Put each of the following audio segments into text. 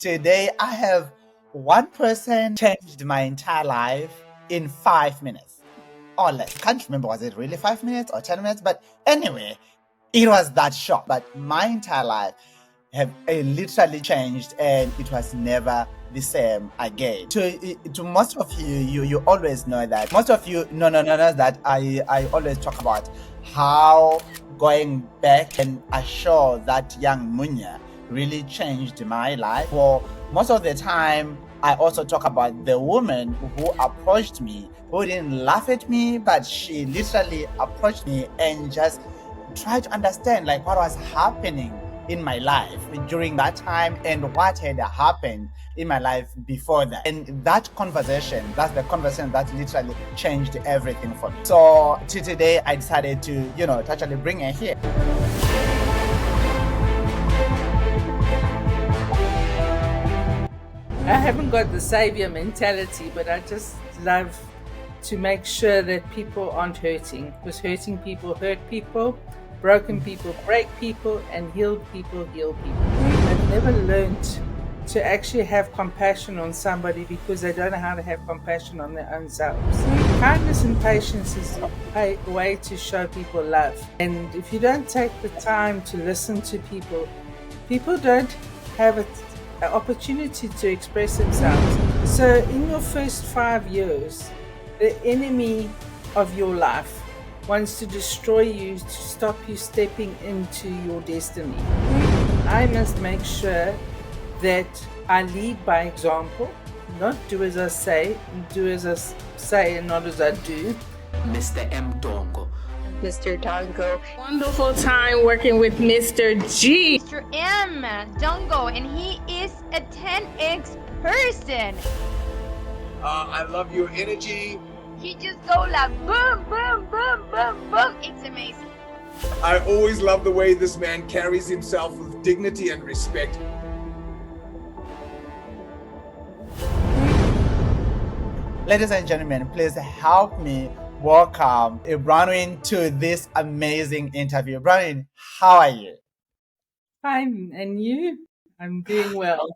Today, I have one person changed my entire life in 5 minutes or less. Can't remember, was it really 5 minutes or 10 minutes? But anyway, it was that short. But my entire life have literally changed, and it was never the same again. To most of you always know that. Most of you know that I always talk about how going back and assure that young Munya really changed my life. For most of the time, I also talk about the woman who approached me, who didn't laugh at me, but she literally approached me and just tried to understand like what was happening in my life during that time and what had happened in my life before that. And that conversation, that's the conversation that literally changed everything for me. So today I decided to actually bring her here. I haven't got the savior mentality, but I just love to make sure that people aren't hurting, because hurting people hurt people, broken people break people, and healed people heal people. I've never learned to actually have compassion on somebody because they don't know how to have compassion on their own selves. Kindness and patience is a way to show people love. And if you don't take the time to listen to people, people don't have an opportunity to express themselves. So in your first 5 years, the enemy of your life wants to destroy you, to stop you stepping into your destiny. I must make sure that I lead by example, not do as I say, do as I say and not as I do. Mr. M. Dongo. Mr. Dongo. Wonderful time working with Mr. G. Mr. M. Dongo, and he is a 10x person. I love your energy. He just go like boom, boom, boom, boom, boom. It's amazing. I always love the way this man carries himself with dignity and respect. Ladies and gentlemen, please help me welcome Bronwyn to this amazing interview. Bronwyn, how are you? Fine, and you? I'm doing well.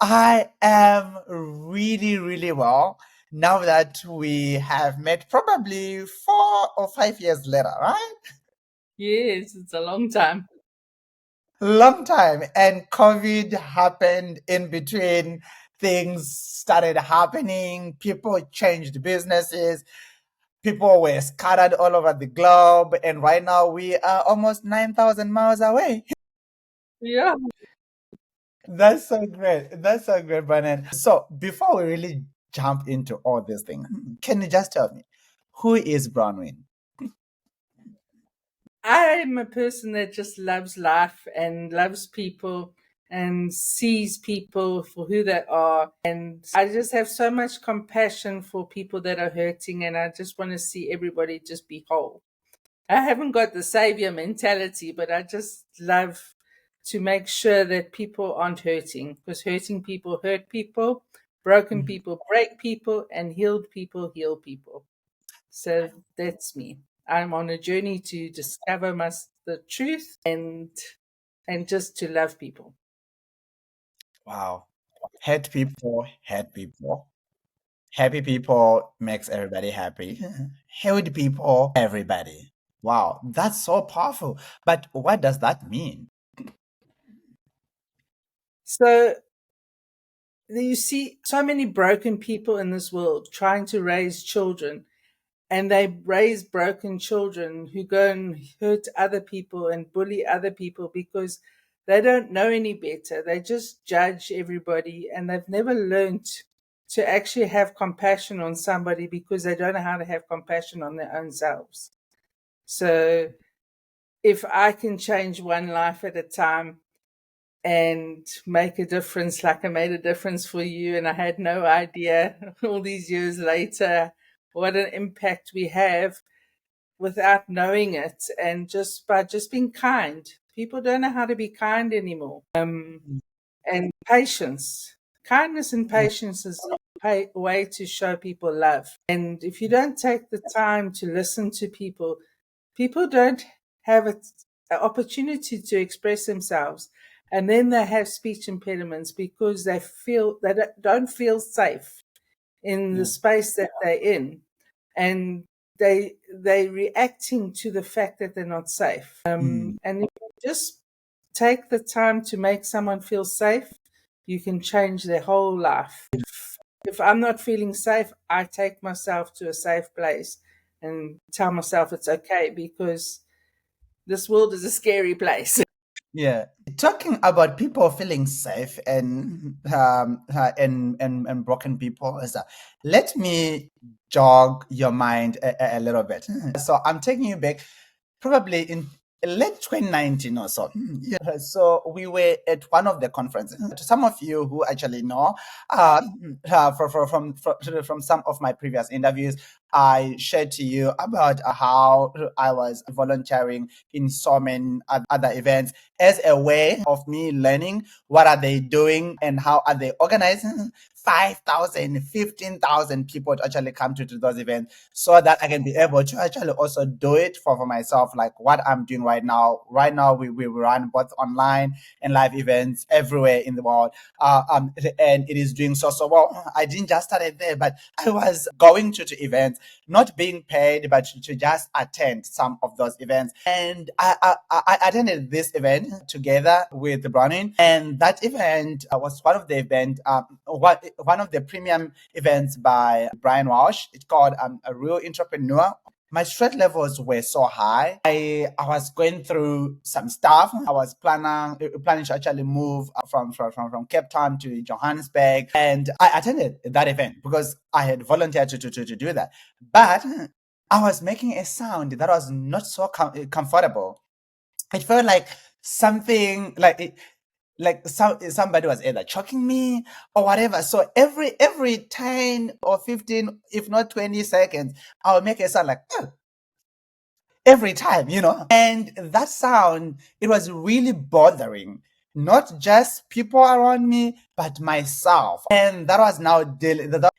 I am really, really well now that we have met probably 4 or 5 years later, right? Yes, it's a long time. Long time. And COVID happened in between. Things started happening. People changed businesses. People were scattered all over the globe. And right now we are almost 9,000 miles away. Yeah. That's so great. That's so great, Brandon. So before we really jump into all these things, can you just tell me who is Bronwyn? I'm a person that just loves life and loves people and sees people for who they are. And I just have so much compassion for people that are hurting, and I just want to see everybody just be whole. I haven't got the savior mentality, but I just love to make sure that people aren't hurting, because hurting people hurt people, broken people break people, and healed people heal people. So that's me. I'm on a journey to discover the truth and just to love people. Wow. Hate people, hate people. Happy people makes everybody happy. Healed people, everybody. Wow, that's so powerful. But what does that mean? So you see so many broken people in this world trying to raise children, and they raise broken children who go and hurt other people and bully other people because they don't know any better. They just judge everybody, and they've never learned to actually have compassion on somebody because they don't know how to have compassion on their own selves. So if I can change one life at a time and make a difference, like I made a difference for you, and I had no idea all these years later what an impact we have without knowing it, and just by just being kind. People don't know how to be kind anymore. And patience. Kindness and patience is a way to show people love. And if you don't take the time to listen to people, people don't have an opportunity to express themselves. And then they have speech impediments because they don't feel safe in the space that they're in, and they're reacting to the fact that they're not safe. And if you just take the time to make someone feel safe, you can change their whole life. If I'm not feeling safe, I take myself to a safe place and tell myself it's okay, because this world is a scary place. Yeah, talking about people feeling safe and broken people is let me jog your mind a little bit. So I'm taking you back, probably in late 2019 or so. Yeah. So we were at one of the conferences. To some of you who actually know, from some of my previous interviews, I shared to you about how I was volunteering in so many other events as a way of me learning what are they doing and how are they organizing 5,000, 15,000 people to actually come to those events, so that I can be able to actually also do it for myself, like what I'm doing right now. Right now, we run both online and live events everywhere in the world. And it is doing so well. I didn't just start it there, but I was going to events, not being paid, but to just attend some of those events. And I attended this event together with Bronwyn, and that event was one of the one of the premium events by Brian Walsh. It's called A Real Entrepreneur. My stress levels were so high. I was going through some stuff. I was planning to actually move from Cape Town to Johannesburg, and I attended that event because I had volunteered to do that. But I was making a sound that was not so comfortable. It felt like something like somebody was either choking me or whatever. So every 10 or 15, if not 20 seconds, I would make a sound like, "Oh," every time, And that sound, it was really bothering not just people around me, but myself. And that was now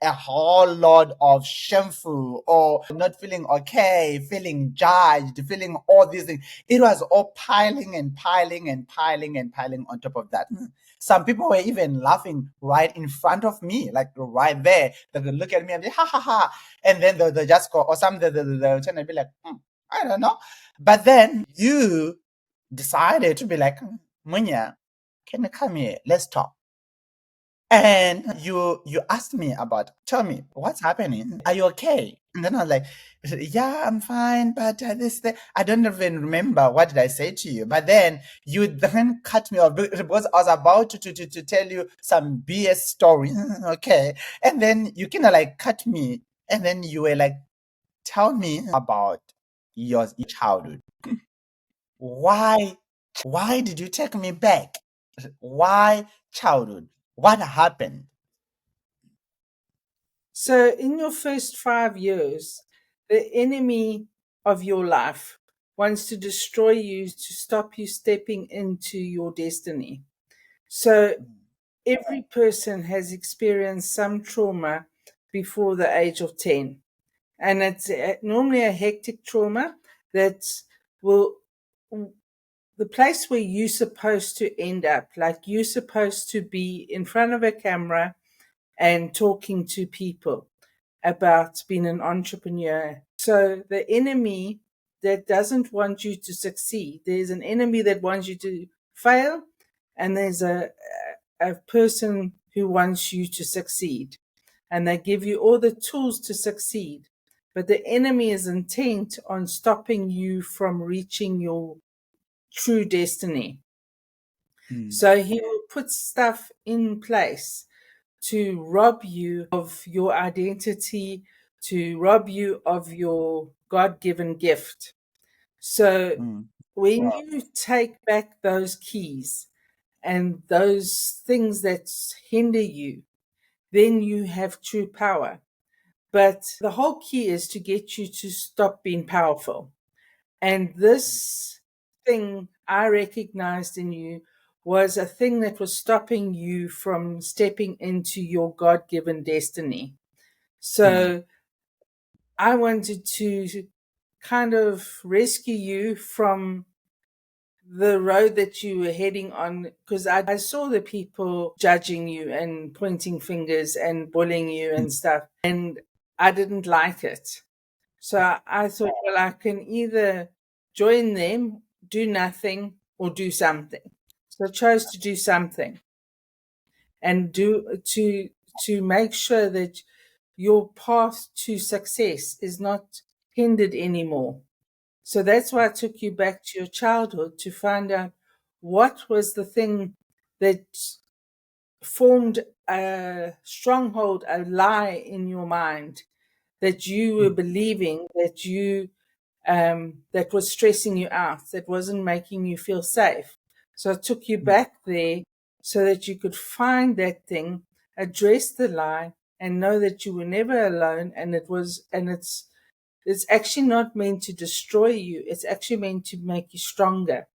a whole lot of shameful or not feeling okay, feeling judged, feeling all these things. It was all piling and piling and piling and piling on top of that. Some people were even laughing right in front of me, like right there. They would look at me and be, ha ha ha. And then they'll just go, or some they'll turn and be like, I don't know. But then you decided to be like, Munya, can you come here? Let's talk. And you asked me tell me, what's happening? Are you okay? And then I was like, yeah, I'm fine, but I don't even remember what did I say to you. But then you then cut me off because I was about to tell you some BS story. Okay. And then you kind of like cut me. And then you were like, tell me about your childhood. Why did you take me back? Why childhood? What happened? So, in your first 5 years, the enemy of your life wants to destroy you, to stop you stepping into your destiny. So, every person has experienced some trauma before the age of 10. And it's normally a hectic trauma that will, the place where you're supposed to end up, like you're supposed to be in front of a camera and talking to people about being an entrepreneur. So the enemy that doesn't want you to succeed, there's an enemy that wants you to fail, and there's a person who wants you to succeed. And they give you all the tools to succeed. But the enemy is intent on stopping you from reaching your true destiny. So he will put stuff in place to rob you of your identity, to rob you of your God-given gift. So when you take back those keys and those things that hinder you, then you have true power. But the whole key is to get you to stop being powerful. And this thing I recognized in you was a thing that was stopping you from stepping into your God given destiny. So I wanted to kind of rescue you from the road that you were heading on, because I saw the people judging you and pointing fingers and bullying you and stuff, and I didn't like it. So I thought, well, I can either join them, do nothing, or do something. So I chose to do something and to make sure that your path to success is not hindered anymore. So that's why I took you back to your childhood to find out what was the thing that formed a stronghold, a lie in your mind that you were believing, that you that was stressing you out, that wasn't making you feel safe. So I took you back there so that you could find that thing, address the lie, and know that you were never alone. And it's actually not meant to destroy you. It's actually meant to make you stronger.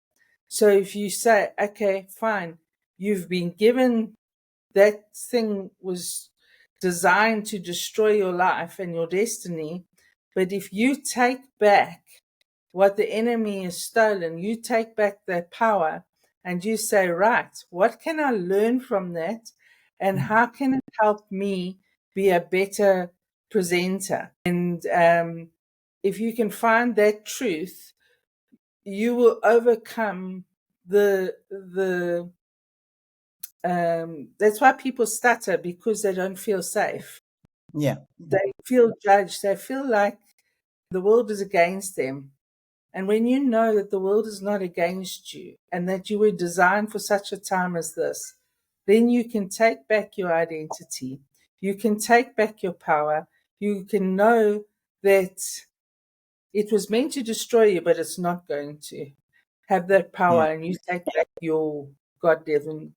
So if you say, okay, fine, you've been given, that thing was designed to destroy your life and your destiny. But if you take back what the enemy has stolen, you take back that power and you say, right, what can I learn from that? And how can it help me be a better presenter? And if you can find that truth, you will overcome the that's why people stutter, because they don't feel safe. Yeah. They feel judged. They feel like the world is against them. And when you know that the world is not against you and that you were designed for such a time as this, then you can take back your identity. You can take back your power. You can know that it was meant to destroy you, but it's not going to. Have that power, Yeah. and you take back your God-given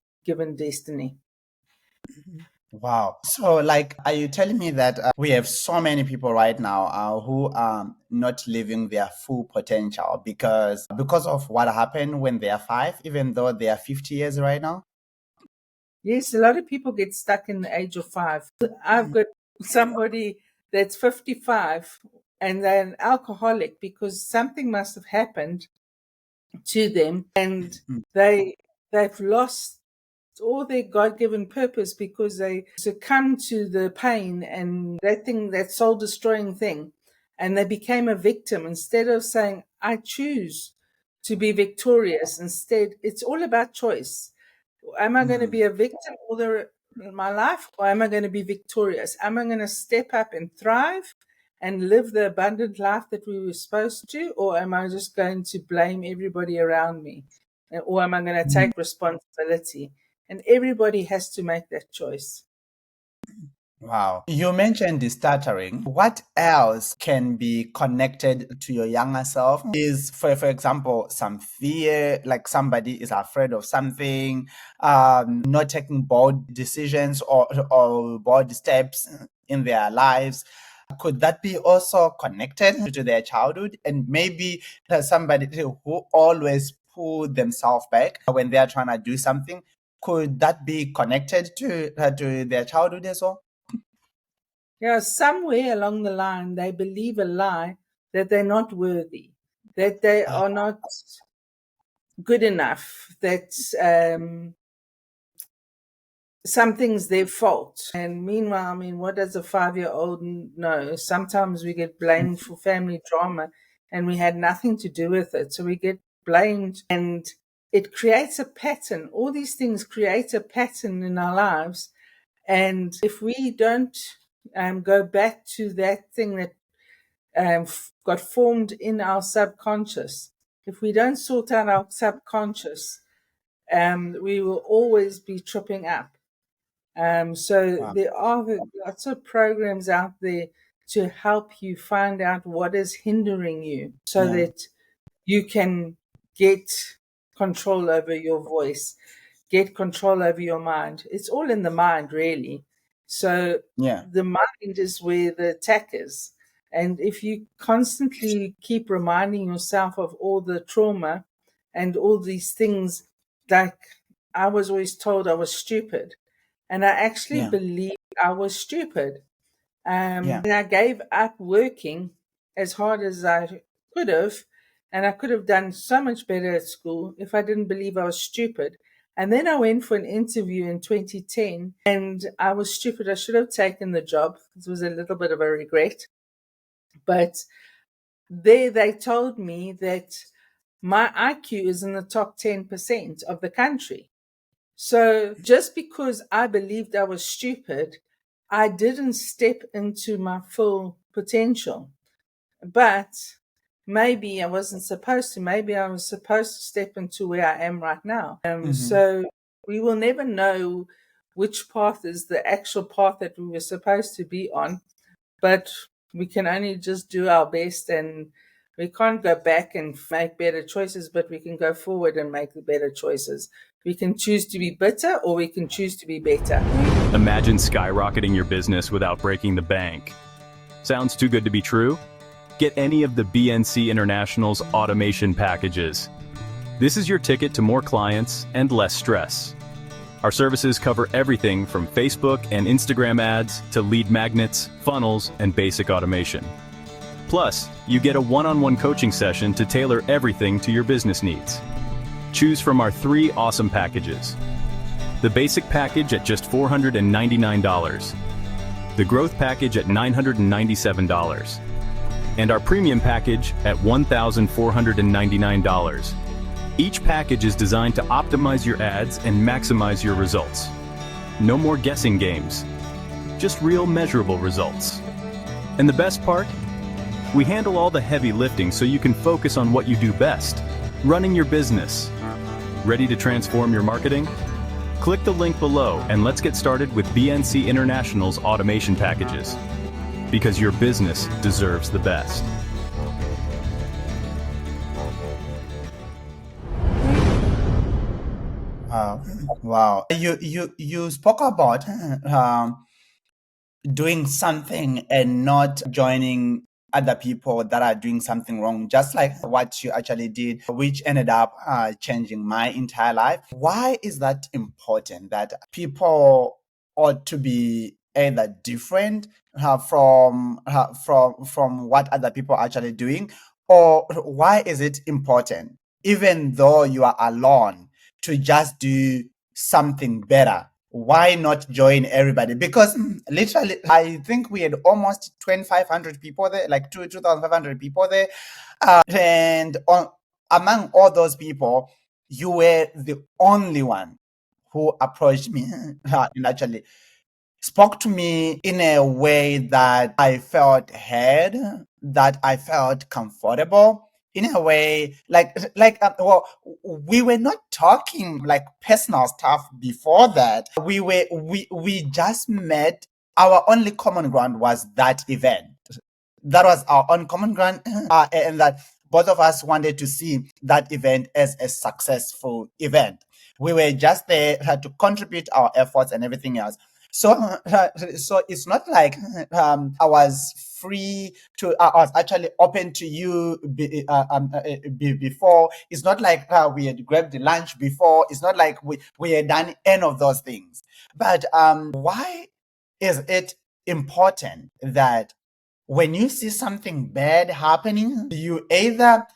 destiny. Wow. So, like, are you telling me that we have so many people right now who are not living their full potential because of what happened when they are 5, even though they are 50 years right now? Yes, a lot of people get stuck in the age of 5. I've got somebody that's 55 and they're an alcoholic because something must have happened to them, and they've lost all their God-given purpose because they succumb to the pain and that thing, that soul-destroying thing, and they became a victim instead of saying, I choose to be victorious. Instead, it's all about choice. Am I going to be a victim all my life, or am I going to be victorious? Am I going to step up and thrive and live the abundant life that we were supposed to, or am I just going to blame everybody around me? Or am I going to take responsibility? And everybody has to make that choice. Wow. You mentioned the stuttering. What else can be connected to your younger self? Is, for example, some fear, like somebody is afraid of something, not taking bold decisions or bold steps in their lives. Could that be also connected to their childhood? And maybe somebody who always pull themselves back when they are trying to do something, could that be connected to their childhood as well? Yeah, somewhere along the line, they believe a lie that they're not worthy, that they are not good enough, that something's their fault. And meanwhile, I mean, what does a 5-year-old know? Sometimes we get blamed for family drama and we had nothing to do with it. So we get blamed, and it creates a pattern. All these things create a pattern in our lives. And if we don't go back to that thing that got formed in our subconscious, if we don't sort out our subconscious, we will always be tripping up. So there are lots of programs out there to help you find out what is hindering you so that you can get control over your voice, get control over your mind. It's all in the mind, really. So the mind is where the attack is. And if you constantly keep reminding yourself of all the trauma and all these things, like I was always told I was stupid. And I actually believed I was stupid. And I gave up working as hard as I could have and I could have done so much better at school if I didn't believe I was stupid. And then I went for an interview in 2010, and I was stupid. I should have taken the job. It was a little bit of a regret. But there they told me that my IQ is in the top 10% of the country. So just because I believed I was stupid, I didn't step into my full potential. But maybe I wasn't supposed to. Maybe I was supposed to step into where I am right now. So we will never know which path is the actual path that we were supposed to be on, but we can only just do our best, and we can't go back and make better choices, but we can go forward and make the better choices. We can choose to be bitter, or we can choose to be better. Imagine skyrocketing your business without breaking the bank. Sounds too good to be true? Get any of the BNC International's automation packages. This is your ticket to more clients and less stress. Our services cover everything from Facebook and Instagram ads to lead magnets, funnels, and basic automation. Plus, you get a one-on-one coaching session to tailor everything to your business needs. Choose from our 3 awesome packages. The basic package at just $499, the growth package at $997, and our premium package at $1,499. Each package is designed to optimize your ads and maximize your results. No more guessing games, just real measurable results. And the best part? We handle all the heavy lifting so you can focus on what you do best, running your business. Ready to transform your marketing? Click the link below and let's get started with BNC International's automation packages. Because your business deserves the best. Wow. You spoke about doing something and not joining other people that are doing something wrong, just like what you actually did, which ended up changing my entire life. Why is that important, that people ought to be either different from what other people are actually doing, or why is it important, even though you are alone, to just do something better? Why not join everybody? Because literally, I think we had almost 2,500 people there, like 2,500 people there. And among all those people, you were the only one who approached me and actually spoke to me in a way that I felt heard, that I felt comfortable. In a way, we were not talking like personal stuff before that. We just met. Our only common ground was that event. That was our own common ground, and that both of us wanted to see that event as a successful event. We were just there to contribute our efforts and everything else. So it's not like I was free to. I was actually open to you before. It's not like we had grabbed the lunch before. It's not like we had done any of those things. But why is it important that when you see something bad happening, you either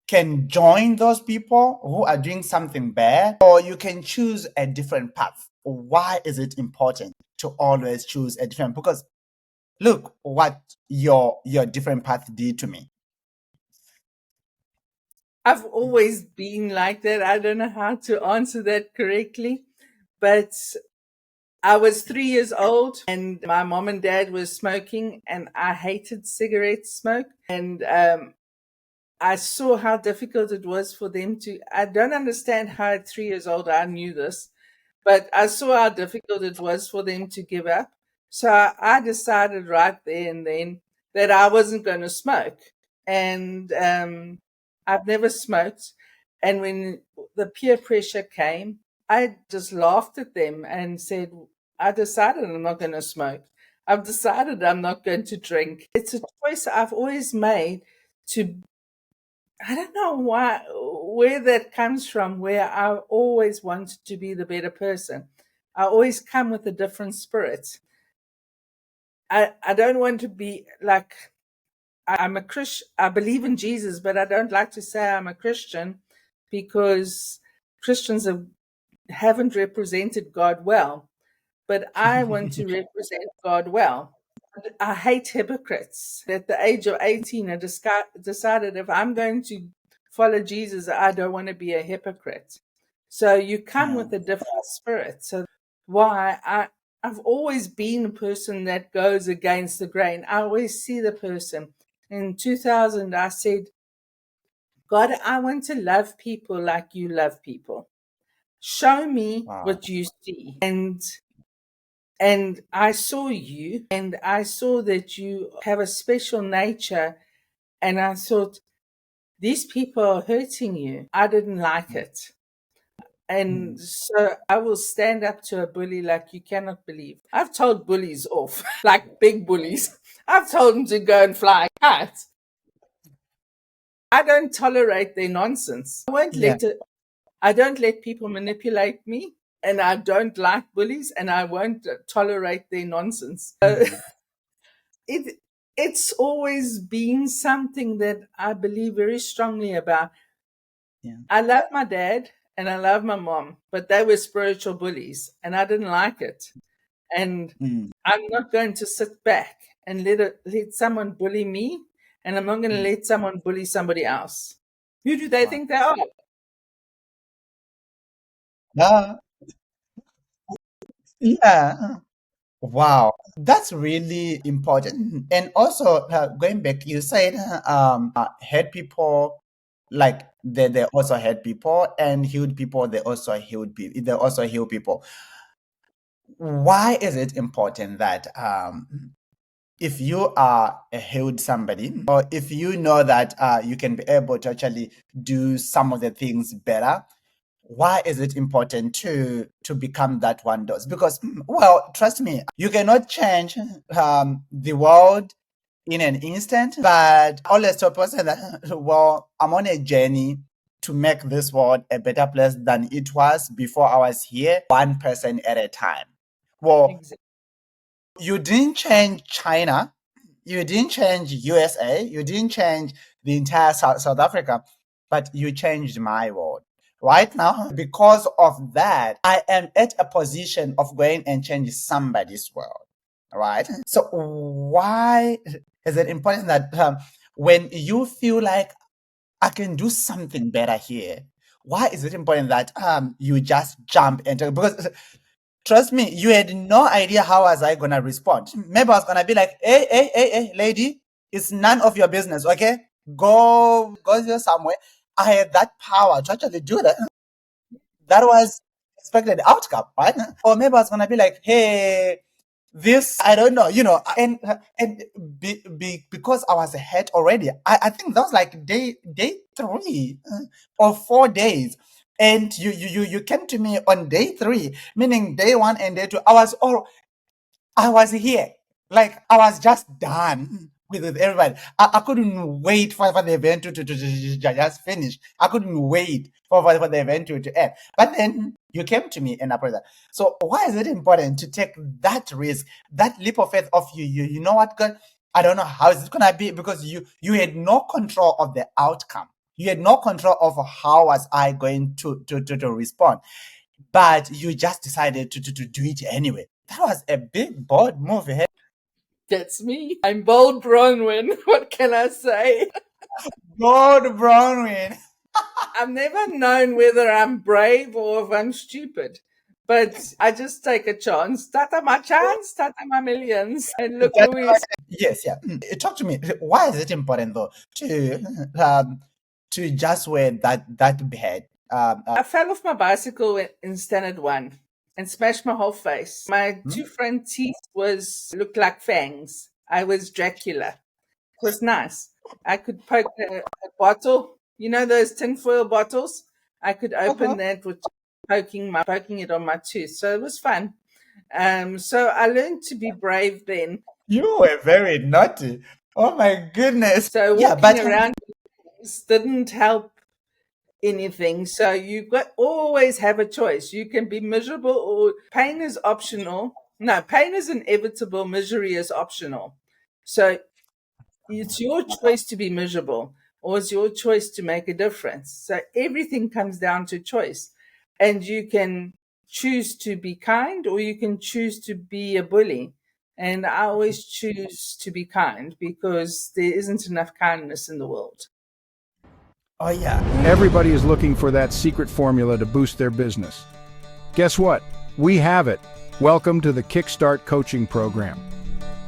can join those people who are doing something bad, or you can choose a different path? Why is it important to always choose a different? Because look what your different path did to me. I've always been like that. I don't know how to answer that correctly, but I was 3 years old and my mom and dad were smoking, and I hated cigarette smoke. And I saw how difficult it was for them to. I don't understand how at 3 years old I knew this, but I saw how difficult it was for them to give up. So I decided right there and then that I wasn't going to smoke. And I've never smoked. And when the peer pressure came, I just laughed at them and said, I decided I'm not going to smoke. I've decided I'm not going to drink. It's a choice I've always made to. I don't know where that comes from, where I always wanted to be the better person. I always come with a different spirit. I don't want to be like, I'm a Christian. I believe in Jesus, but I don't like to say I'm a Christian because Christians haven't represented God well. But I want to represent God well. I hate hypocrites. At the age of 18, I decided if I'm going to follow Jesus, I don't want to be a hypocrite. So you come with a different spirit. So I've always been a person that goes against the grain. I always see the person. In 2000, I said, God, I want to love people like you love people. Show me what you see. And I saw you, and I saw that you have a special nature. And I thought, these people are hurting you. I didn't like it. And so I will stand up to a bully like you cannot believe. I've told bullies off, like big bullies. I've told them to go and fly a kite. I don't tolerate their nonsense. I don't let people manipulate me, and I don't like bullies, and I won't tolerate their nonsense. It's always been something that I believe very strongly about. I love my dad and I love my mom, but they were spiritual bullies, and I didn't like it. And I'm not going to sit back and let someone bully me, and I'm not going to let someone bully somebody else. Who do they think they are? Yeah. Wow, that's really important. And also, going back, you said hurt people, like they also hurt people, and healed people, they also healed people. They also heal people. Why is it important that if you are a healed somebody, or if you know that you can be able to actually do some of the things better, why is it important to become that one dose? Because, well, trust me, you cannot change the world in an instant, but I always tell person that, well, I'm on a journey to make this world a better place than it was before I was here, one person at a time. Well, Exactly. you didn't change China, you didn't change USA, you didn't change the entire South Africa, but you changed my world. Right now, because of that, I am at a position of going and change somebody's world. Right? So why is it important that when you feel like I can do something better here, why is it important that you just jump into, because trust me, you had no idea how was I gonna respond. Maybe I was gonna be like, hey, lady, it's none of your business, okay? Go there somewhere. I had that power to actually do that. That was expected outcome, right? Or maybe I was gonna be like, hey, this I don't know, because I was ahead already. I think that was like day 3 or 4 days. And you came to me on day 3, meaning day 1 and day 2. I was here. Like I was just done with everybody. I couldn't wait for the event to just finish. I couldn't wait for the event to end. But then you came to me and I put that. So why is it important to take that risk, that leap of faith of you know what, God? I don't know how is it gonna be, because you had no control of the outcome. You had no control of how was I going to respond. But you just decided to do it anyway. That was a big bold move. That's me. I'm bold Bronwyn. What can I say? Bold Bronwyn. I've never known whether I'm brave or if I'm stupid. But I just take a chance. Tata my chance, tata my millions. And look who is. Yes, yeah. Talk to me. Why is it important though to just wear that bead? I fell off my bicycle in standard 1 and smashed my whole face. My 2 front teeth looked like fangs. I was Dracula. It was nice. I could poke a bottle. You know those tinfoil bottles? I could open that with poking it on my tooth. So it was fun. So I learned to be brave then. You were very naughty. Oh my goodness. So Yeah, walking but around didn't help anything. So you always have a choice. You can be miserable, or pain is optional. No, pain is inevitable. Misery is optional. So it's your choice to be miserable, or it's your choice to make a difference. So everything comes down to choice. And you can choose to be kind, or you can choose to be a bully. And I always choose to be kind, because there isn't enough kindness in the world. Oh, yeah. Everybody is looking for that secret formula to boost their business. Guess what? We have it. Welcome to the Kickstart Coaching Program.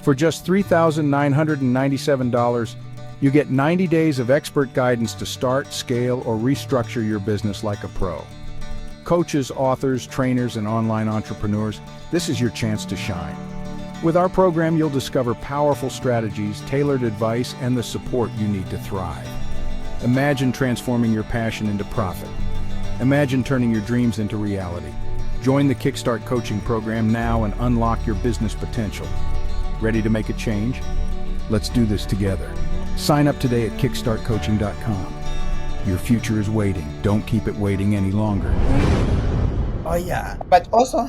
For just $3,997, you get 90 days of expert guidance to start, scale, or restructure your business like a pro. Coaches, authors, trainers, and online entrepreneurs, this is your chance to shine. With our program, you'll discover powerful strategies, tailored advice, and the support you need to thrive. Imagine transforming your passion into profit. Imagine turning your dreams into reality. Join the Kickstart Coaching Program now and unlock your business potential. Ready to make a change? Let's do this together. Sign up today at kickstartcoaching.com. Your future is waiting. Don't keep it waiting any longer. Oh, yeah. But also,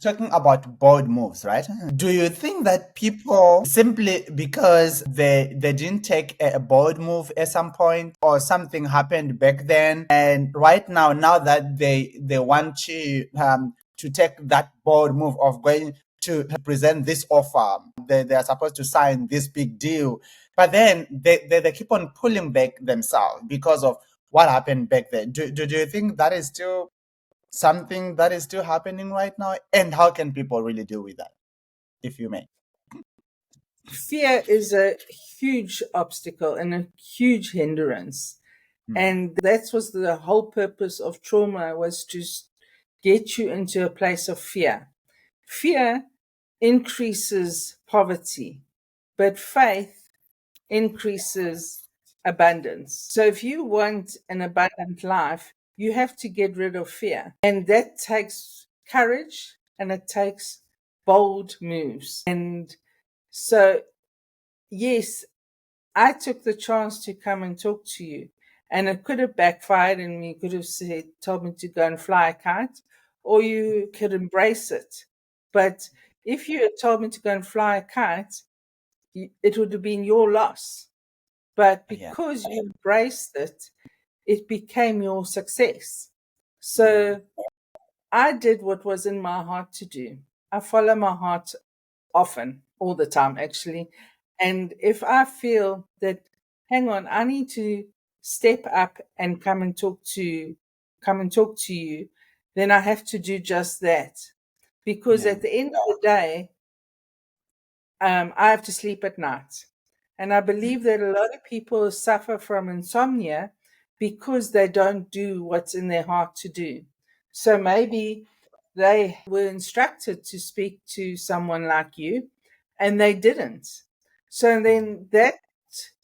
talking about bold moves, right? Do you think that people, simply because they didn't take a bold move at some point, or something happened back then, and right now that they want to take that bold move of going to present this offer, they are supposed to sign this big deal, but then they keep on pulling back themselves because of what happened back then? Do you think that is still something that is still happening right now? And how can people really deal with that, if you may? Fear is a huge obstacle and a huge hindrance. And that was the whole purpose of trauma, was to get you into a place of fear. Fear increases poverty, but faith increases abundance. So if you want an abundant life, you have to get rid of fear. And that takes courage, and it takes bold moves. And so, yes, I took the chance to come and talk to you, and it could have backfired, and you could have told me to go and fly a kite, or you could embrace it. But if you had told me to go and fly a kite, it would have been your loss. But because you embraced it, it became your success. So I did what was in my heart to do. I follow my heart often, all the time, actually. And if I feel that, hang on, I need to step up and come and talk to you, then I have to do just that. Because at the end of the day, I have to sleep at night. And I believe that a lot of people suffer from insomnia because they don't do what's in their heart to do. So maybe they were instructed to speak to someone like you, and they didn't. So then that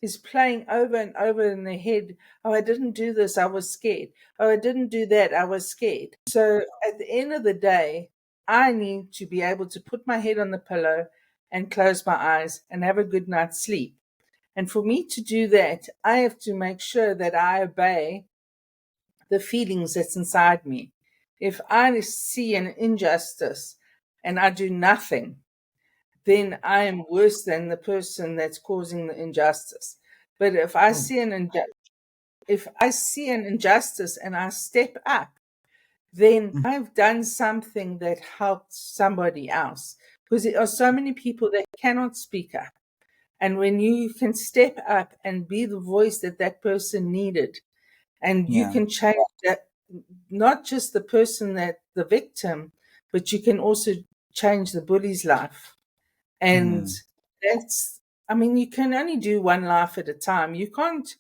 is playing over and over in their head. Oh, I didn't do this, I was scared. Oh, I didn't do that, I was scared. So at the end of the day, I need to be able to put my head on the pillow and close my eyes and have a good night's sleep. And for me to do that, I have to make sure that I obey the feelings that's inside me. If I see an injustice and I do nothing, then I am worse than the person that's causing the injustice. But if I see an injustice and I step up, then I've done something that helped somebody else. Because there are so many people that cannot speak up. And when you can step up and be the voice that that person needed, and you can change that, not just the person, that the victim, but you can also change the bully's life. And that's, I mean, you can only do one life at a time. You can't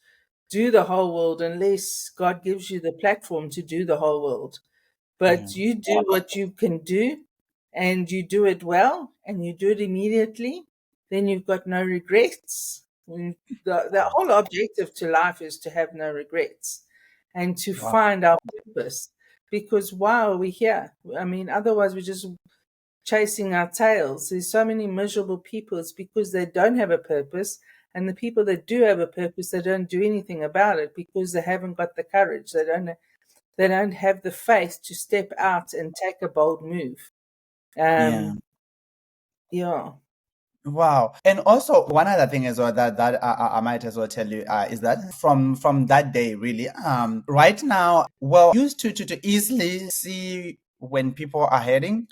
do the whole world unless God gives you the platform to do the whole world. But you do what you can do, and you do it well, and you do it immediately, then you've got no regrets. The whole objective to life is to have no regrets and to find our purpose. Because why are we here? I mean, otherwise we're just chasing our tails. There's so many miserable people. It's because they don't have a purpose. And the people that do have a purpose, they don't do anything about it because they haven't got the courage. They don't have the faith to step out and take a bold move. Yeah. Wow. And also one other thing as well that I might as well tell you is that from that day really right now, well, used to easily see when people are heading,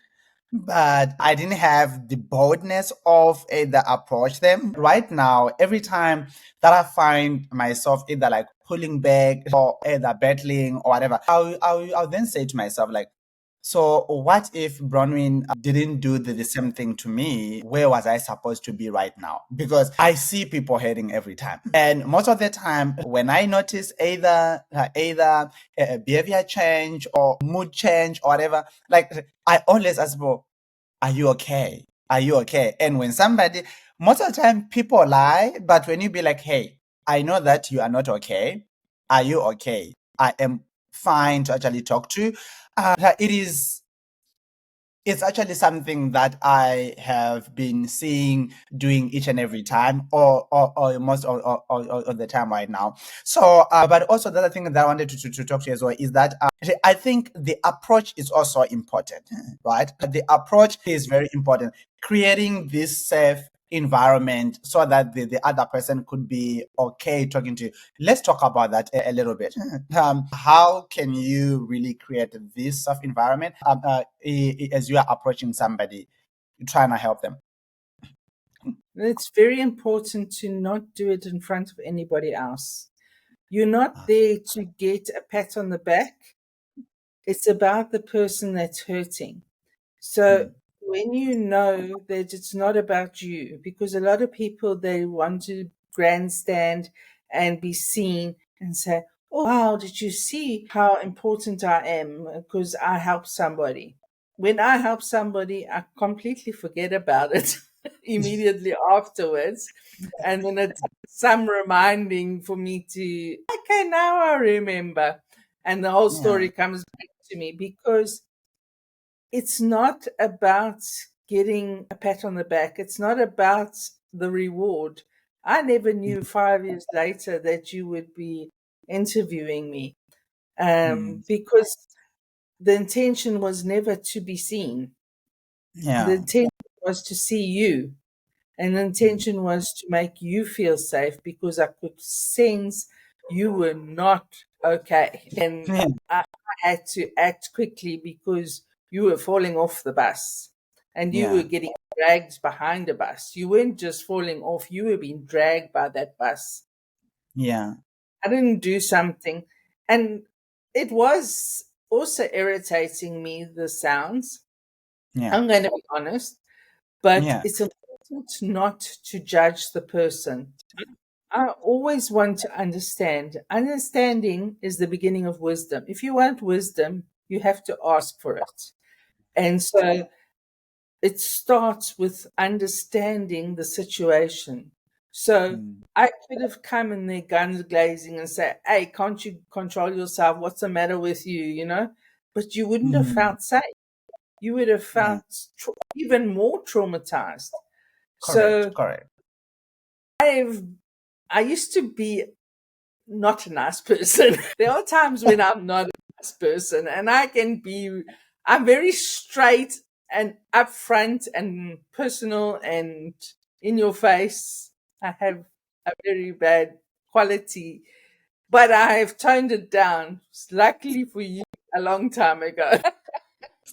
but I didn't have the boldness of either approach them. Right now, every time that I find myself either like pulling back or either battling or whatever, I'll then say to myself like, so what if Bronwyn didn't do the same thing to me? Where was I supposed to be right now? Because I see people hating every time. And most of the time when I notice either a behavior change or mood change or whatever, like I always ask people, are you okay? Are you okay? And when somebody, most of the time people lie, but when you be like, hey, I know that you are not okay. Are you okay? I am fine to actually talk to. It's actually something that I have been seeing doing each and every time, or most of the time right now. So, but also the other thing that I wanted to talk to you as well is that I think the approach is also important, right? The approach is very important. Creating this safe environment so that the other person could be okay talking to you. Let's talk about that a little bit. How can you really create this safe environment as you are approaching somebody, trying to help them? It's very important to not do it in front of anybody else. You're not there to get a pat on the back. It's about the person that's hurting. So when you know that it's not about you, because a lot of people, they want to grandstand and be seen and say, oh, wow, did you see how important I am because I helped somebody? When I help somebody, I completely forget about it immediately afterwards. And then it's some reminding for me to, okay, now I remember. And the whole Yeah, story comes back to me because it's not about getting a pat on the back. It's not about the reward. I never knew 5 years later that you would be interviewing me because the intention was never to be seen. The yeah, intention was to see you, and the intention was to make you feel safe because I could sense you were not okay. And yeah, I had to act quickly because you were falling off the bus and you were yeah, getting dragged behind a bus. You weren't just falling off, you were being dragged by that bus. yeah, I didn't do something. And it was also irritating me, the sounds. yeah, I'm going to be honest, but yeah. it's important not to judge the person. I always want to understand. Understanding is the beginning of wisdom. If you want wisdom, you have to ask for it. And so it starts with understanding the situation. So I could have come in there guns blazing and say, hey, can't you control yourself? What's the matter with you? You know, but you wouldn't have felt safe. You would have Yeah. felt even more traumatized. Correct, So correct. I used to be not a nice person. There are times when I'm not a nice person and I'm very straight and upfront and personal and in your face. I have a very bad quality, but I have toned it down, luckily for you, a long time ago.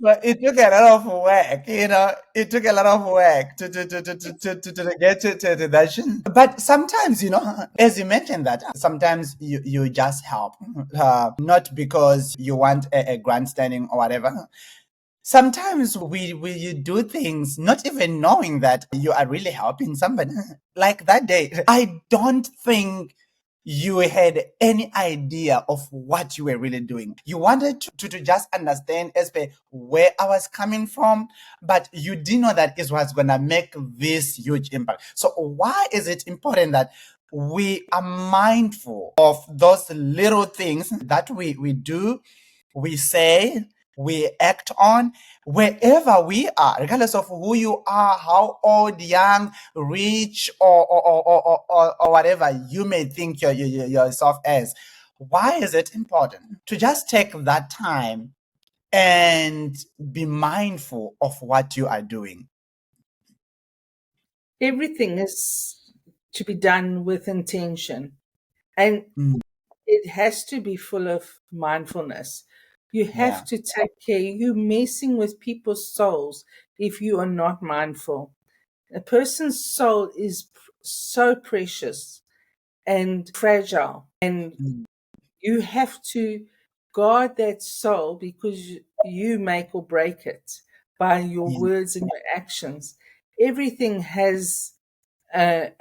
But it took a lot of work, it took a lot of work to get to that. But sometimes, as you mentioned that, sometimes you just help, not because you want a grandstanding or whatever. Sometimes we you do things not even knowing that you are really helping somebody. Like that day, I don't think you had any idea of what you were really doing. You wanted to just understand as per where I was coming from, but you didn't know that it was gonna make this huge impact. So why is it important that we are mindful of those little things that we do, we say, we act on, wherever we are, regardless of who you are, how old, young, rich, or whatever you may think yourself as. Why is it important to just take that time and be mindful of what you are doing? everything is to be done with intention, and Mm. it has to be full of mindfulness. You Yeah. have to take care. You're messing with people's souls if you are not mindful. A person's soul is so precious and fragile, and Mm. you have to guard that soul because you make or break it by your Yeah. words and your actions. Everything has a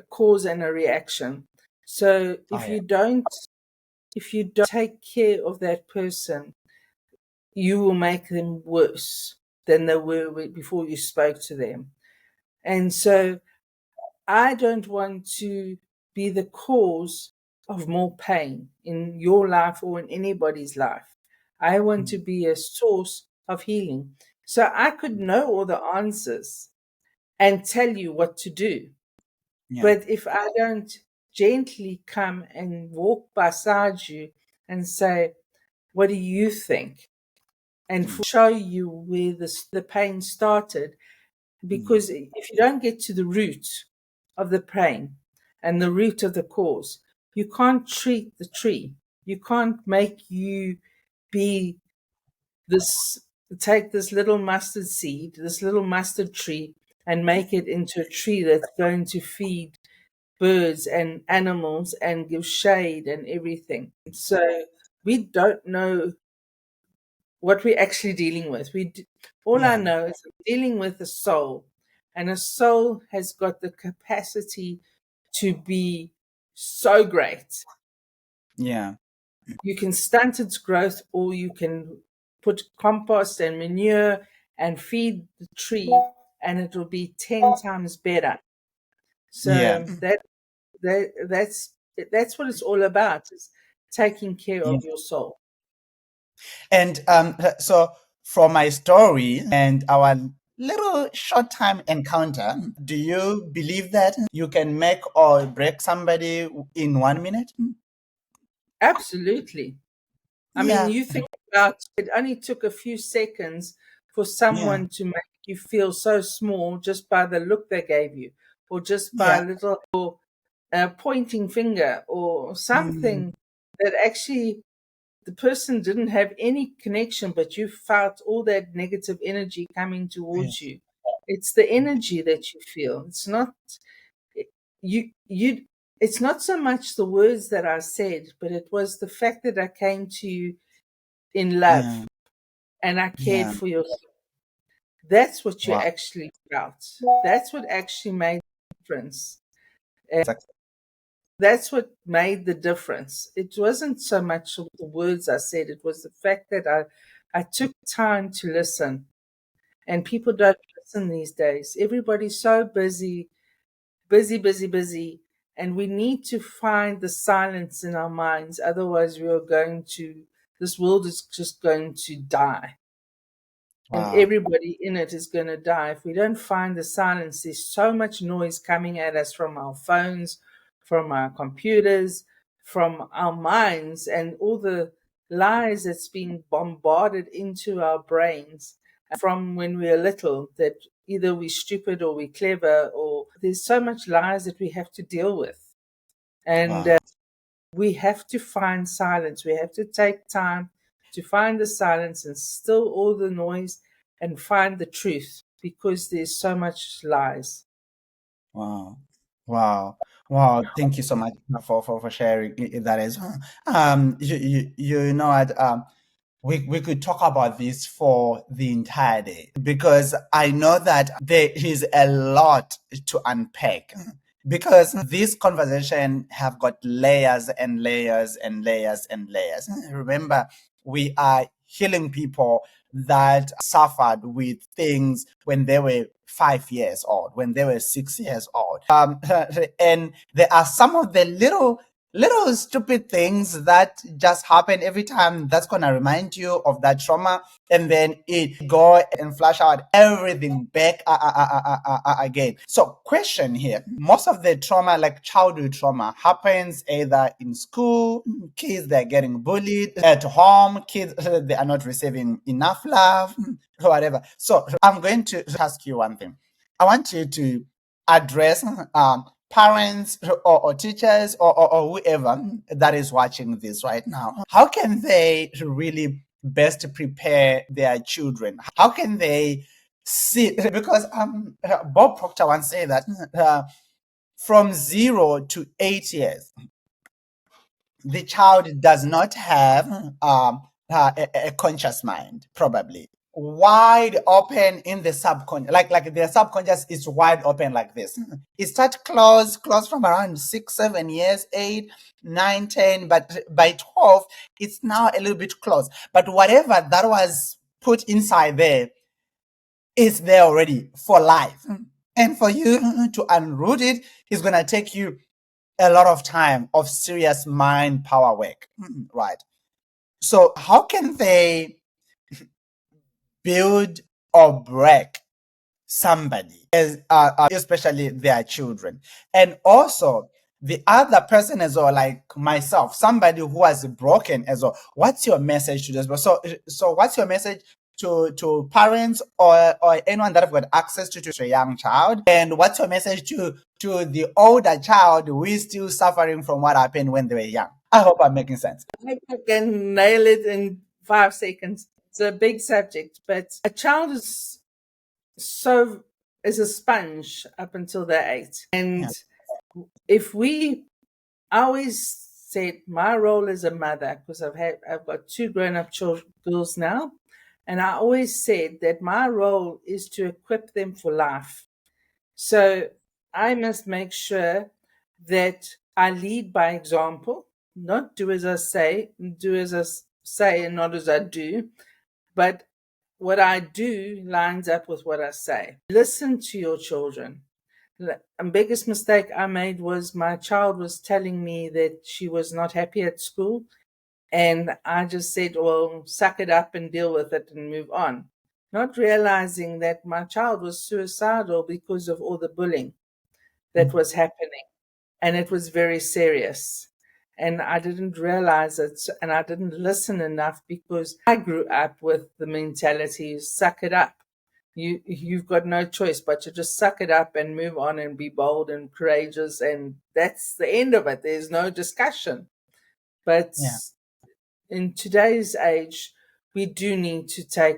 cause and a reaction. So Oh, yeah. if you don't take care of that person, you will make them worse than they were before you spoke to them. And so I don't want to be the cause of more pain in your life or in anybody's life. I want to Mm. be a source of healing. So I could know all the answers and tell you what to do. Yeah. But if I don't gently come and walk beside you and say, what do you think? And Mm. show you where the pain started. Mm. Because if you don't get to the root of the pain and the root of the cause, you can't treat the tree. You can't make you be this, take this little mustard seed, this little mustard tree, and make it into a tree that's going to feed birds and animals and give shade and everything. So we don't know what we're actually dealing with. All I Yeah. know is I'm dealing with a soul, and a soul has got the capacity to be so great. Yeah. You can stunt its growth, or you can put compost and manure and feed the tree, and it will be 10 times better. Yeah. So that's what it's all about, is taking care Yeah. of your soul. And so from my story and our little short time encounter, do you believe that you can make or break somebody in 1 minute? Absolutely. I mean, Yeah. you think about it, only took a few seconds for Yeah. someone to make you feel so small just by the look they gave you, or just by Yeah. a little pointing finger, or Mm. something that actually the person didn't have any connection, but you felt all that negative energy coming towards Yes. you. It's the energy that you feel. It's not you. It's not so much the words that I said, but it was the fact that I came to you in Yeah. love and I cared Yeah. for you. That's what you Wow. actually felt. That's what actually made the difference. And Exactly. that's what made the difference. It wasn't so much the words I said, it was the fact that I took time to listen. And people don't listen these days. Everybody's so busy, busy, busy, busy. And we need to find the silence in our minds. Otherwise, this world is just going to die. And Wow. everybody in it is going to die. If we don't find the silence, there's so much noise coming at us from our phones, from our computers, from our minds, and all the lies that's been bombarded into our brains from when we are little, that either we're stupid or we're clever, or there's so much lies that we have to deal with. And Wow. we have to find silence. We have to take time to find the silence and still all the noise and find the truth, because there's so much lies. Wow. Wow. Wow. Thank you so much for sharing that as well. You know what? We could talk about this for the entire day because I know that there is a lot to unpack because this conversation have got layers and layers and layers and layers. Remember, we are healing people that suffered with things when they were 5 years old, when they were 6 years old. And there are some of the little stupid things that just happen every time that's going to remind you of that trauma, and then it go and flash out everything back again. So question here, most of the trauma, like childhood trauma, happens either in school, kids they're getting bullied, at home, kids they are not receiving enough love, whatever. So I'm going to ask you one thing. I want you to address parents or teachers or whoever that is watching this right now. How can they really best prepare their children? How can they see? Because Bob Proctor once said that from 0 to 8 years, the child does not have a conscious mind, probably wide open in the subconscious, like the subconscious is wide open like this. It starts close from around 6 7 years, 8 9 10, but by 12 it's now a little bit close, but whatever that was put inside there is there already for life. And for you to unroot it is going to take you a lot of time of serious mind power work, right? So how can they build or break somebody, especially their children? And also the other person as well, like myself, somebody who has broken as well. What's your message to this? So what's your message to parents or anyone that have got access to a young child? And what's your message to the older child who is still suffering from what happened when they were young? I hope I'm making sense. I can nail it in 5 seconds. It's a big subject, but a child is a sponge up until they're 8. And if I always said my role as a mother, because I've got 2 grown-up girls now, and I always said that my role is to equip them for life. So I must make sure that I lead by example, not do as I say, do as I say and not as I do, but what I do lines up with what I say. Listen to your children. The biggest mistake I made was my child was telling me that she was not happy at school, and I just said, well, suck it up and deal with it and move on, not realizing that my child was suicidal because of all the bullying that was happening, and it was very serious. And I didn't realize it, and I didn't listen enough because I grew up with the mentality, suck it up. You've got no choice but to just suck it up and move on and be bold and courageous, and that's the end of it. There's no discussion. But in today's age, we do need to take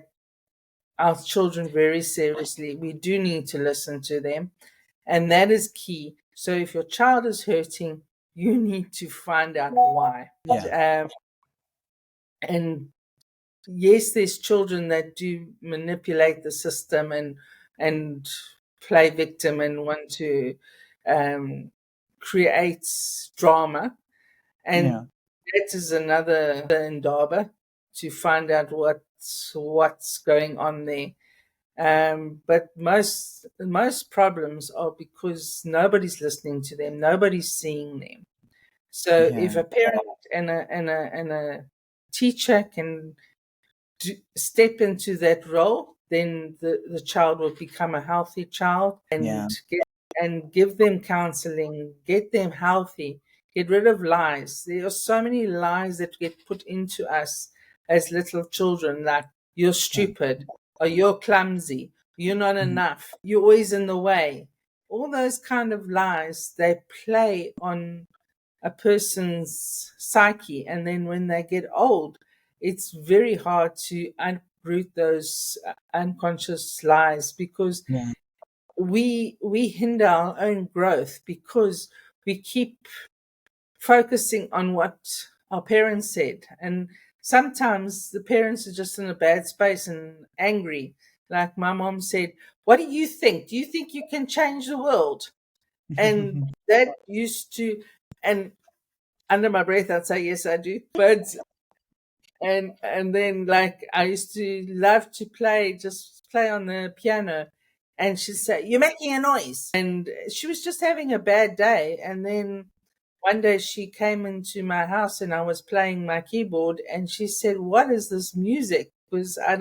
our children very seriously. We do need to listen to them, and that is key. So if your child is hurting, you need to find out why. And yes, there's children that do manipulate the system and play victim and want to create drama. And that is another indaba to find out what's going on there. But most problems are because nobody's listening to them, nobody's seeing them. So if a parent and a teacher can step into that role, then the child will become a healthy child, and give them counseling, get them healthy, get rid of lies. There are so many lies that get put into us as little children, like you're stupid, or you're clumsy, you're not enough, you're always in the way. All those kind of lies, they play on a person's psyche, and then when they get old, it's very hard to uproot those unconscious lies, because we hinder our own growth because we keep focusing on what our parents said. And sometimes the parents are just in a bad space and angry. Like my mom said, what do you think? Do you think you can change the world? And that used to, and under my breath, I'd say, yes, I do. But, and then like, I used to love to play on the piano. And she'd say, you're making a noise. And she was just having a bad day. And then one day she came into my house and I was playing my keyboard, and she said, what is this music? Because I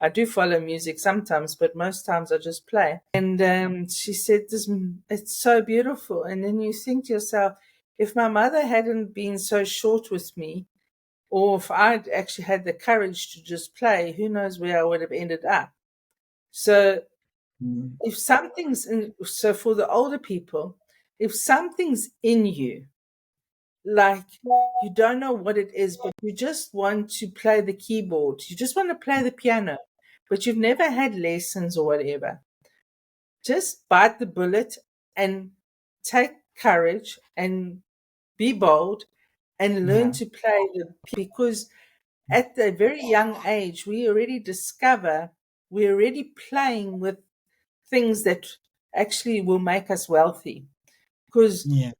do follow music sometimes, but most times I just play. And she said, it's so beautiful. And then you think to yourself, if my mother hadn't been so short with me, or if I'd actually had the courage to just play, who knows where I would have ended up. So Mm. if something's in, so for the older people, if something's in you, like you don't know what it is, but you just want to play the keyboard, you just want to play the piano, but you've never had lessons or whatever, just bite the bullet and take courage and be bold and learn Yeah. to play the, because at a very young age we already discover we're already playing with things that actually will make us wealthy, because Yeah.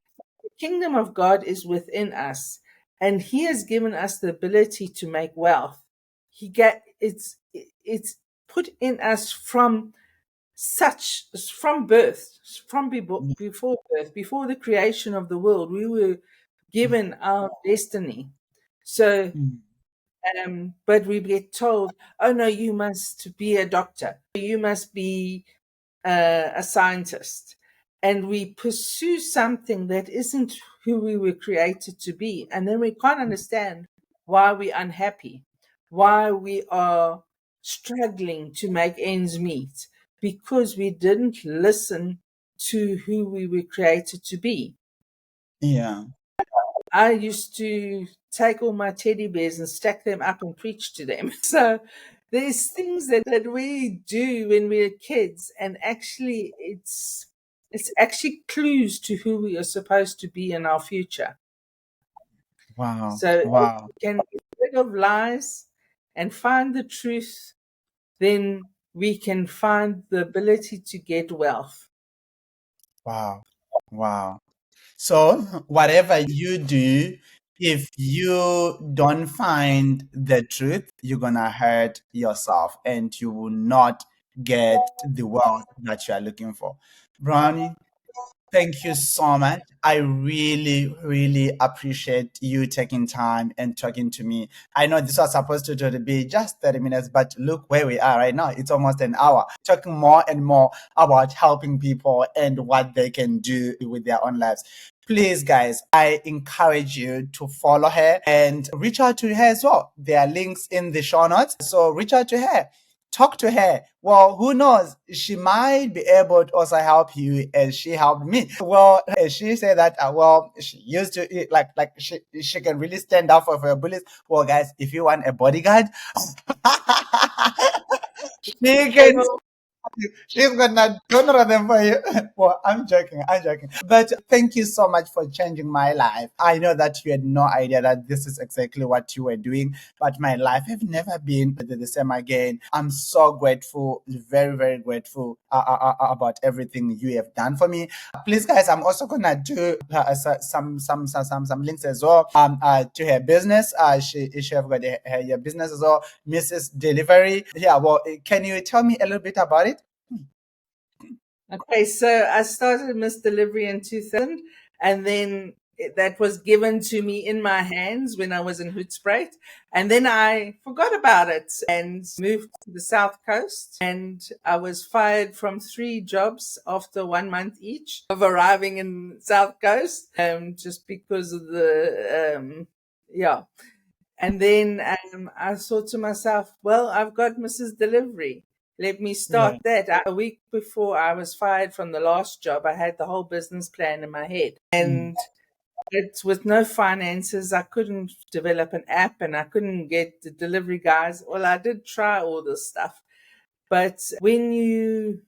the kingdom of God is within us and he has given us the ability to make wealth. It's put in us from such, from birth, before birth, before the creation of the world. We were given our destiny. So Mm. but we get told, oh no, you must be a doctor, you must be a scientist, and we pursue something that isn't who we were created to be, and then we can't understand why we're unhappy, why we are struggling to make ends meet, because we didn't listen to who we were created to be. Yeah. I used to take all my teddy bears and stack them up and preach to them. So there's things that we do when we're kids, and actually it's actually clues to who we are supposed to be in our future. Wow. So if Wow. we can get rid of lies and find the truth, then we can find the ability to get wealth. Wow. Wow. So, whatever you do, if you don't find the truth, you're gonna hurt yourself and you will not get the wealth that you are looking for. Brownie, thank you so much. I really, really appreciate you taking time and talking to me. I know this was supposed to be just 30 minutes, but look where we are right now. It's almost an hour, talking more and more about helping people and what they can do with their own lives. Please, guys, I encourage you to follow her and reach out to her as well. There are links in the show notes. So reach out to her, talk to her. Well, who knows? She might be able to also help you as she helped me. Well, she said that, well, she used to, like she can really stand up for her bullies. Well, guys, if you want a bodyguard, she can. She's gonna donor them for you. Well, I'm joking. I'm joking. But thank you so much for changing my life. I know that you had no idea that this is exactly what you were doing, but my life have never been the same again. I'm so grateful, very, very grateful about everything you have done for me. Please, guys, I'm also gonna do some links as well. To her business. She have got her business as well, Mrs. Delivery. Yeah. Well, can you tell me a little bit about it? Okay, so I started Miss Delivery in 2000, and then that was given to me in my hands when I was in Hoedspruit. And then I forgot about it and moved to the South Coast. And I was fired from 3 jobs after 1 month each of arriving in South Coast, just because of the, yeah. And then I thought to myself, well, I've got Mrs. Delivery. Let me Yeah. start that. A week before I was fired from the last job, I had the whole business plan in my head. And it's with no finances, I couldn't develop an app and I couldn't get the delivery guys. Well, I did try all this stuff. But when you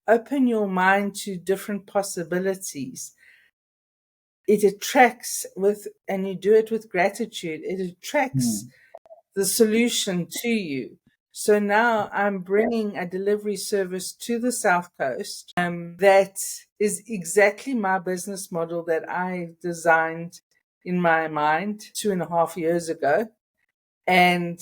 open your mind to different possibilities, it attracts with, and you do it with gratitude, it attracts the solution to you. So now I'm bringing a delivery service to the South Coast that is exactly my business model that I designed in my mind 2.5 years ago. And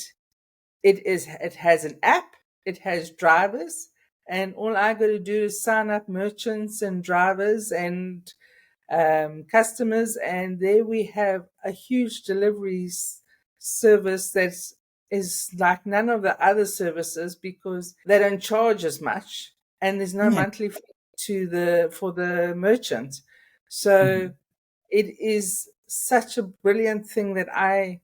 it has an app, it has drivers, and all I got to do is sign up merchants and drivers and customers, and there we have a huge deliveries service that is like none of the other services because they don't charge as much, and there's no Yeah. monthly fee for the merchant. So it is such a brilliant thing that I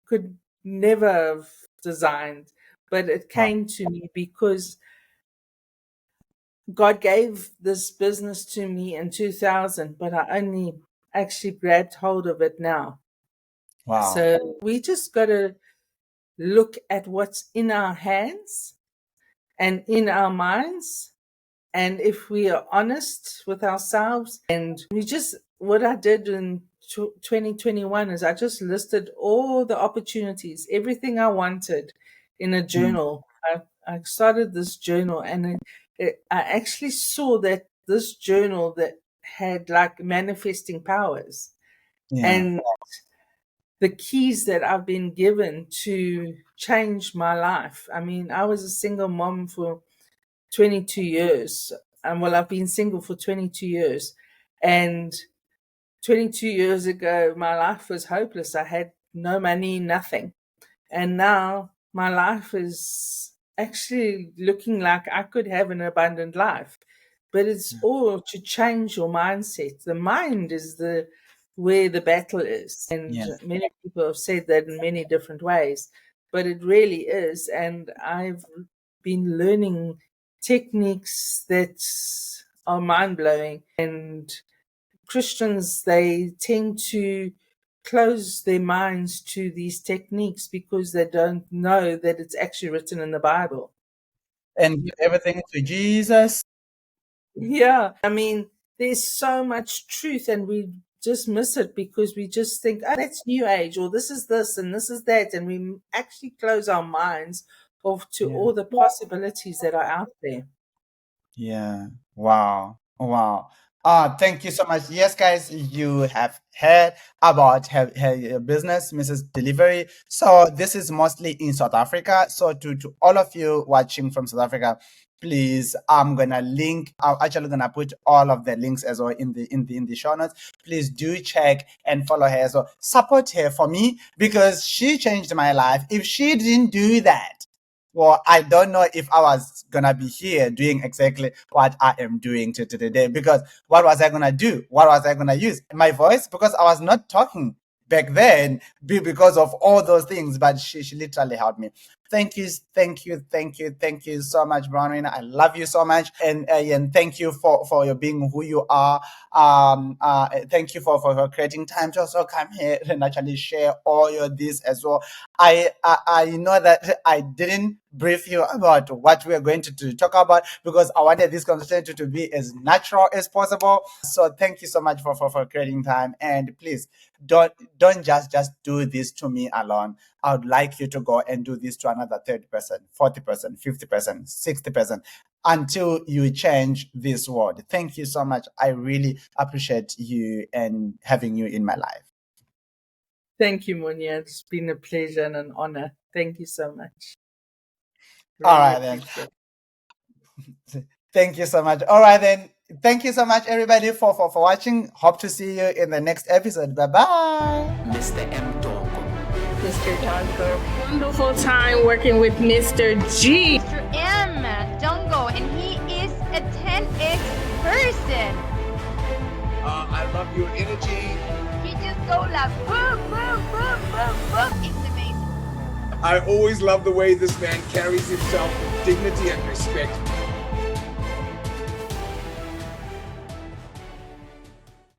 could never have designed, but it Wow. came to me because God gave this business to me in 2000, but I only actually grabbed hold of it now. Wow. So we just got to look at what's in our hands and in our minds. And if we are honest with ourselves, and what I did in 2021 is I just listed all the opportunities, everything I wanted in a journal. I started this journal, and I actually saw that this journal that had like manifesting powers. Yeah. And the keys that I've been given to change my life. I mean, I was a single mom for 22 years. And well, I've been single for 22 years. And 22 years ago, my life was hopeless. I had no money, nothing. And now my life is actually looking like I could have an abundant life. But it's all to change your mindset. The mind is where the battle is. And many people have said that in many different ways, but it really is. And I've been learning techniques that are mind-blowing. And Christians, they tend to close their minds to these techniques because they don't know that it's actually written in the Bible. And give everything to Jesus. Yeah. I mean, there's so much truth, and we just miss it because we just think, oh, that's New Age, or this is this and this is that. And we actually close our minds off to all the possibilities that are out there. Yeah. Wow. Wow. Thank you so much. Yes, guys, you have heard about her business, Mrs. Delivery. So this is mostly in South Africa. So to all of you watching from South Africa, please, I'm actually gonna put all of the links as well in the show notes. Please do check and follow her. So support her for me, because she changed my life. If she didn't do that, well, I don't know if I was gonna be here doing exactly what I am doing today. Because what was I gonna do? What was I gonna use? My voice? Because I was not talking back then because of all those things. But she literally helped me. Thank you so much, Bronwyn. I love you so much, and thank you for your being who you are. Thank you for creating time to also come here and actually share all your this as well. I know that I didn't brief you about what we are going to talk about, because I wanted this conversation to be as natural as possible. So thank you so much for creating time, and please don't just do this to me alone. I would like you to go and do this to another 30%, 40%, 50%, 60%, until you change this world. Thank you so much. I really appreciate you and having you in my life. Thank you, Munya. It's been a pleasure and an honor. Thank you so much. Really all right, then. Thank you so much. All right, then. Thank you so much, everybody, for watching. Hope to see you in the next episode. Bye-bye. Mr. M. Mr. Dongo. Wonderful time working with Mr. G. Mr. M. Dongo, and he is a 10x person. I love your energy. He just go like boom, boom, boom, boom, boom. It's amazing. I always love the way this man carries himself with dignity and respect.